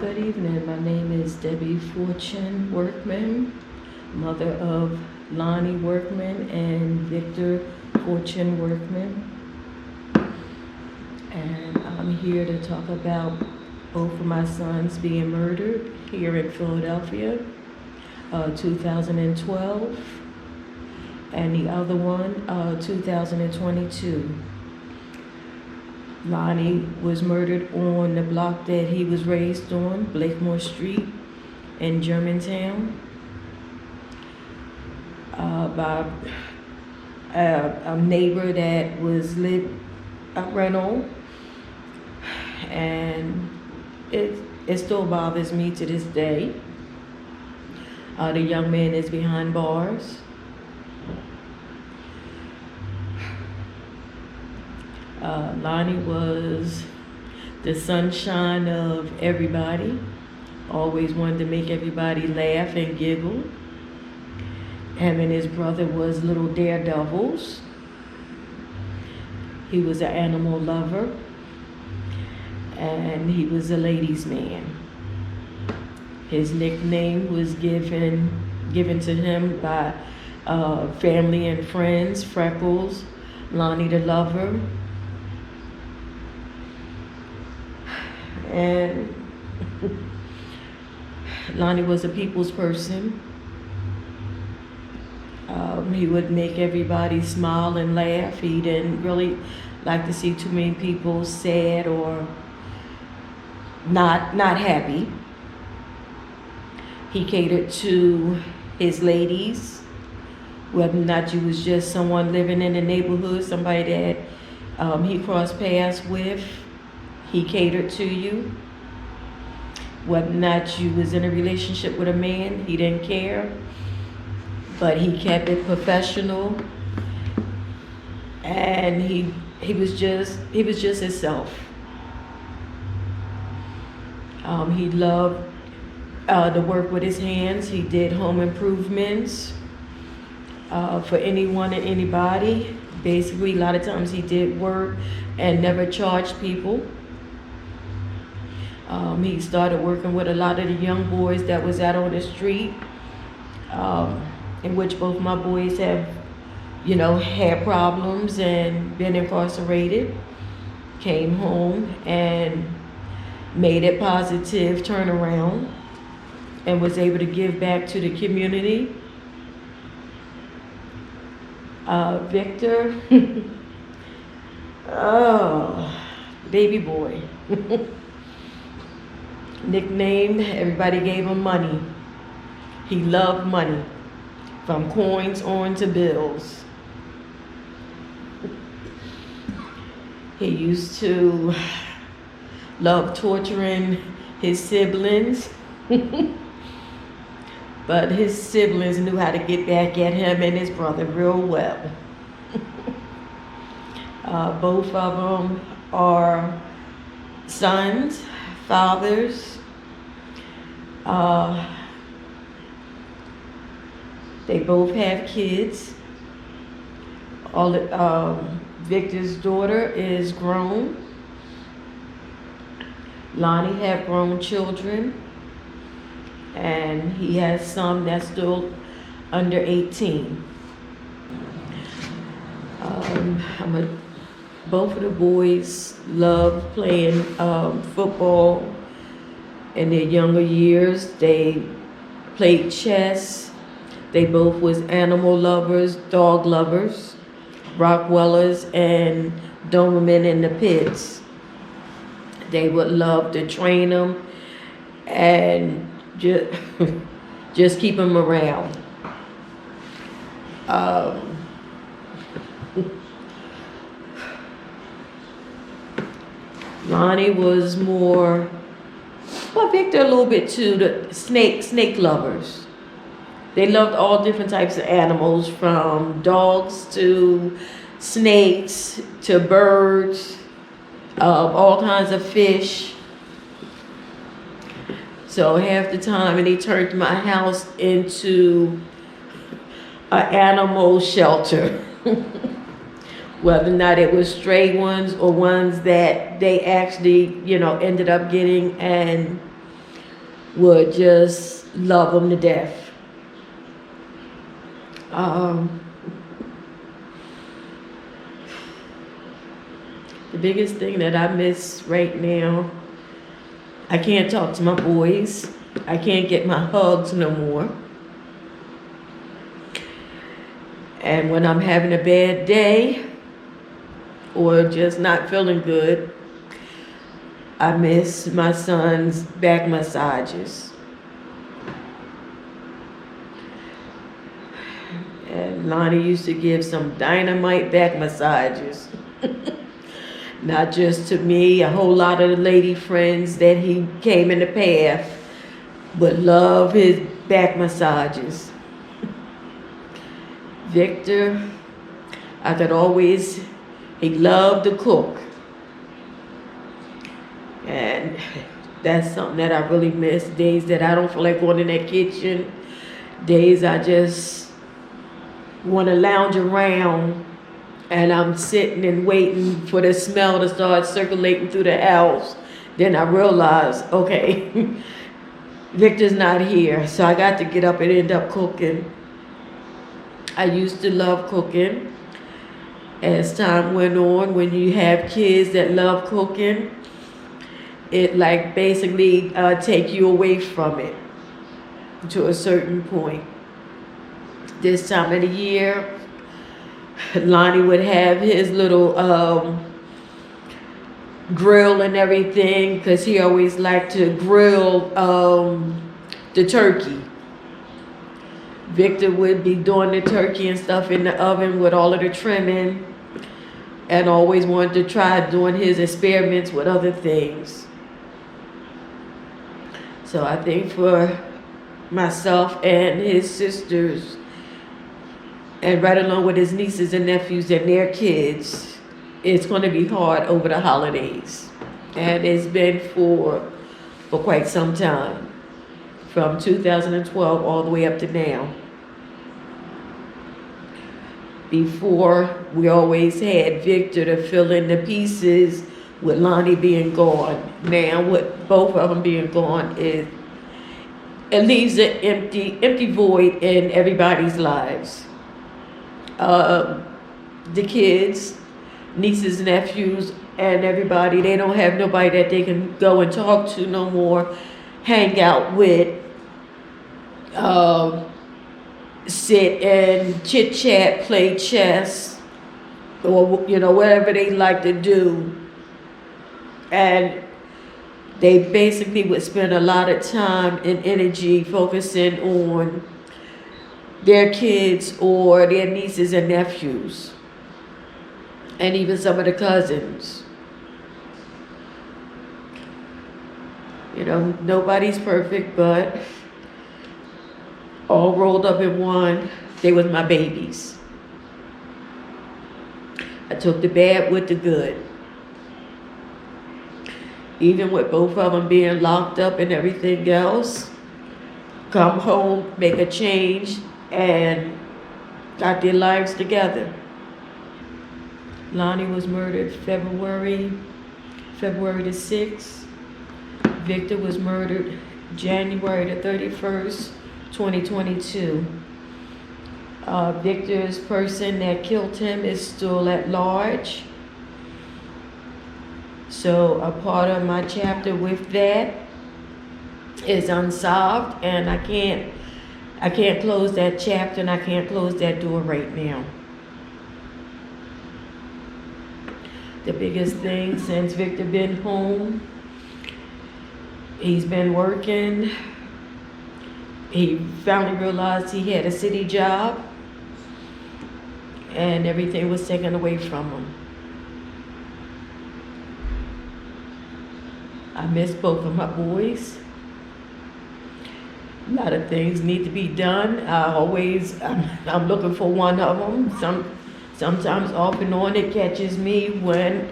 Good evening. My name is Debbie Fortune Workman, mother of Lonnie Workman and Victor Fortune Workman. And I'm here to talk about both of my sons being murdered here in Philadelphia, 2012, and the other one, 2022. Lonnie was murdered on the block that he was raised on, Blakemore Street in Germantown, by a neighbor that was lit a rental, and it still bothers me to this day. The young man is behind bars. Lonnie was the sunshine of everybody, always wanted to make everybody laugh and giggle. Him and his brother was little daredevils. He was an animal lover, and he was a ladies' man. His nickname was given to him by family and friends, Freckles, Lonnie the Lover. And Lonnie was a people's person. He would make everybody smile and laugh. He didn't really like to see too many people sad or not happy. He catered to his ladies, whether or not you was just someone living in the neighborhood, somebody that he crossed paths with. He catered to you. Whether or not you was in a relationship with a man, he didn't care. But he kept it professional, and he was just himself. He loved to work with his hands. He did home improvements for anyone and anybody. Basically, a lot of times he did work and never charged people. He started working with a lot of the young boys that was out on the street, in which both my boys have, had problems and been incarcerated. Came home and made a positive turnaround and was able to give back to the community. Victor, oh, baby boy. Nickname, everybody gave him money. He loved money, from coins on to bills. He used to love torturing his siblings, but his siblings knew how to get back at him and his brother real well. Both of them are sons, fathers. They both have kids. Victor's daughter is grown. Lonnie have grown children, and he has some that's still under 18. Both of the boys love playing football. In their younger years, they played chess. They both was animal lovers, dog lovers, Rockwellers, and Doberman in the pits. They would love to train them and just keep them around. Lonnie was more, well, Victor a little bit too, the snake lovers. They loved all different types of animals, from dogs to snakes to birds, all kinds of fish. So half the time, and they turned my house into an animal shelter. Whether or not it was stray ones or ones that they actually, ended up getting and would just love them to death. Um, the biggest thing that I miss right now, I can't talk to my boys. I can't get my hugs no more. And when I'm having a bad day or just not feeling good, I miss my son's back massages. And Lonnie used to give some dynamite back massages. Not just to me, a whole lot of the lady friends that he came in the path, but love his back massages. Victor, I could always, he loved to cook. And that's something that I really miss. Days that I don't feel like going in that kitchen. Days I just want to lounge around and I'm sitting and waiting for the smell to start circulating through the house. Then I realize, okay, Victor's not here, so I got to get up and end up cooking. I used to love cooking. As time went on, when you have kids that love cooking, it like basically take you away from it to a certain point. This time of the year, Lonnie would have his little grill and everything because he always liked to grill the turkey. Victor would be doing the turkey and stuff in the oven with all of the trimming and always wanted to try doing his experiments with other things. So I think for myself and his sisters, and right along with his nieces and nephews and their kids, it's going to be hard over the holidays. And it's been for quite some time, from 2012 all the way up to now. Before, we always had Victor to fill in the pieces with Lonnie being gone. Now, with both of them being gone, it leaves an empty void in everybody's lives. The kids, nieces, nephews, and everybody, they don't have nobody that they can go and talk to no more, hang out with, sit and chit chat, play chess, or whatever they like to do. And they basically would spend a lot of time and energy focusing on their kids or their nieces and nephews, and even some of the cousins. Nobody's perfect, but all rolled up in one, they was my babies. I took the bad with the good. Even with both of them being locked up and everything else, come home, make a change, and got their lives together. Lonnie was murdered February the 6th. Victor was murdered January the 31st, 2022. Victor's person that killed him is still at large. So a part of my chapter with that is unsolved, and I can't close that chapter, and I can't close that door right now. The biggest thing since Victor been home, he's been working. He finally realized he had a city job, and everything was taken away from him. I miss both of my boys. A lot of things need to be done. I'm looking for one of them. Sometimes off and on it catches me when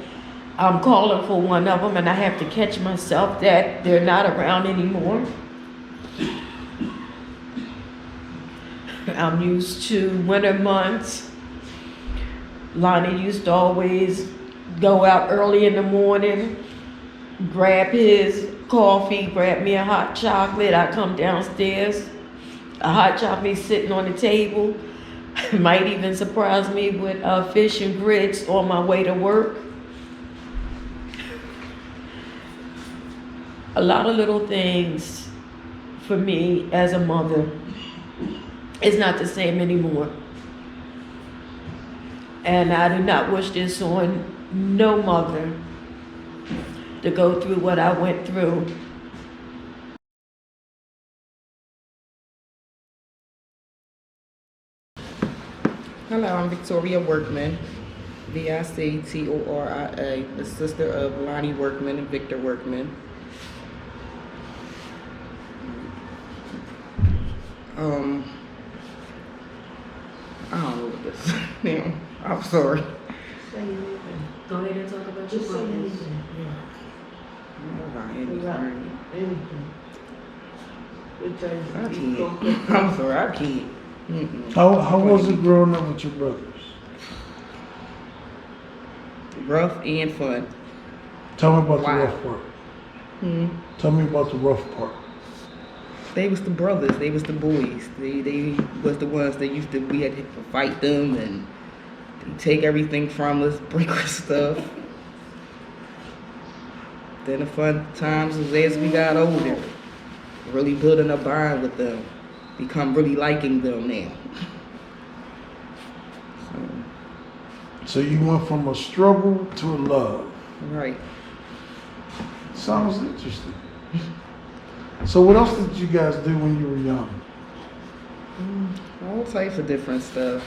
I'm calling for one of them, and I have to catch myself that they're not around anymore. I'm used to winter months. Lonnie used to always go out early in the morning grab his coffee, grab me a hot chocolate. I come downstairs, a hot chocolate sitting on the table. Might even surprise me with fish and grits on my way to work. A lot of little things for me as a mother. It's not the same anymore. And I do not wish this on no mother to go through what I went through. Hello, I'm Victoria Workman, Victoria, the sister of Lonnie Workman and Victor Workman. I don't know what this is. I'm sorry. Go ahead and talk about your brothers. I'm sorry, I can't. How was it growing up with your brothers? Rough and fun. Tell me about Wow. the rough part. Tell me about the rough part. They was the brothers. They was the boys. They was the ones that we had to fight them and they take everything from us, break our stuff. Then the fun times was as we got older, really building a bond with them, become really liking them now. So you went from a struggle to a love. Right. Sounds interesting. So what else did you guys do when you were young? All types of different stuff.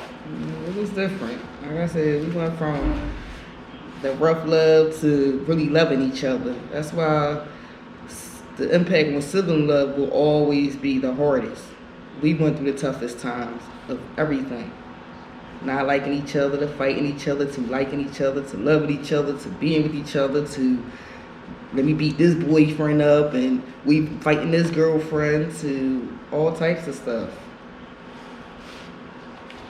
It was different. Like I said, we went from the rough love to really loving each other. That's why the impact with sibling love will always be the hardest. We went through the toughest times of everything. Not liking each other, to fighting each other, to liking each other, to loving each other, to being with each other, to let me beat this boyfriend up and we fighting this girlfriend, to all types of stuff.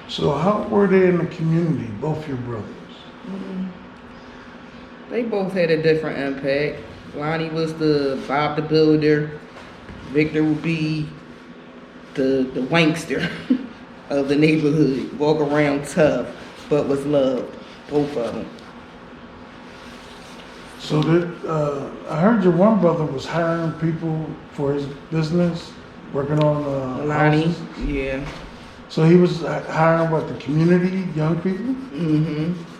So how were they in the community, both your brothers? They both had a different impact. Lonnie was the Bob the Builder. Victor would be the wankster of the neighborhood. Walk around tough, but was loved. Both of them. So I heard your one brother was hiring people for his business, working on Lonnie, houses. yeah. So he was hiring what, the community, young people?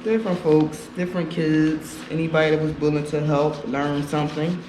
Different folks, different kids, anybody that was willing to help learn something.